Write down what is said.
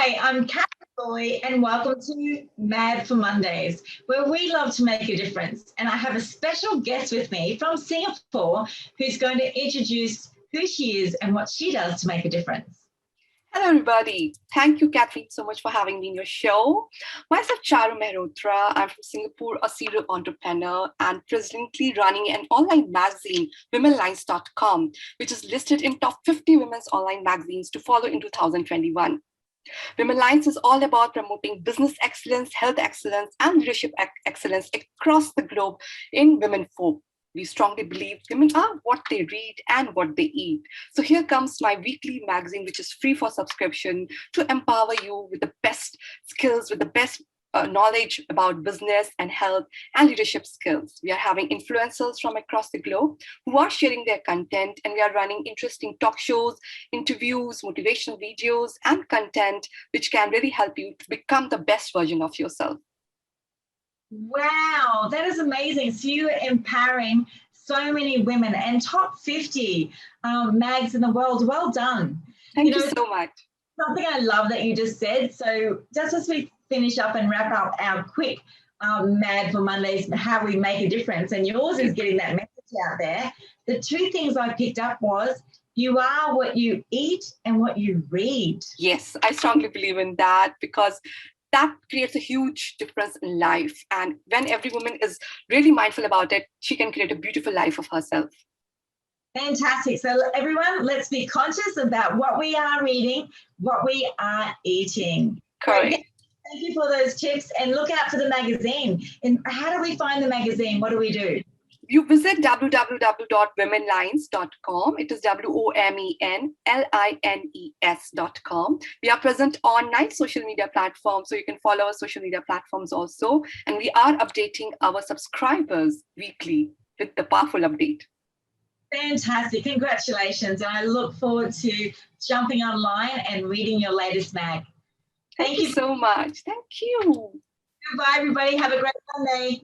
Hi, I'm Kat Molloy, and welcome to Mad for Mondays, where we love to make a difference. And I have a special guest with me from Singapore who's going to introduce who she is and what she does to make a difference. Hello, everybody. Thank you, Kathleen, so much for having me in your show. Myself, Charu Mehrotra. I'm from Singapore, a serial entrepreneur and presently running an online magazine, womenlines.com, which is listed in top 50 women's online magazines to follow in 2021. Women Lines is all about promoting business excellence, health excellence, and leadership excellence across the globe in women folk. We strongly believe women are what they read and what they eat. So here comes my weekly magazine, which is free for subscription to empower you with the best skills, with the best knowledge about business and health and leadership skills. We are having influencers from across the globe who are sharing their content, and we are running interesting talk shows, interviews, motivational videos, and content which can really help you to become the best version of yourself. Wow, that is amazing. So you are empowering so many women and top 50 mags in the world. Well done. Thank you so much. Something I love that you just said. So just as we finish up and wrap up our quick Mad for Mondays, how we make a difference, and yours is getting that message out there. The two things I picked up was you are what you eat and what you read. Yes, I strongly believe in that because that creates a huge difference in life. And when every woman is really mindful about it, she can create a beautiful life of herself. Fantastic. So everyone, let's be conscious about what we are reading, what we are eating. Correct. Thank you for those tips, and look out for the magazine. And how do we find the magazine? What do we do? You visit www.womenlines.com. It is WOMENLINES.com. We are present on 9 social media platforms, so you can follow our social media platforms also. And we are updating our subscribers weekly with the powerful update. Fantastic. Congratulations. And I look forward to jumping online and reading your latest mag. Thank you so much. Thank you. Goodbye, everybody. Have a great Monday.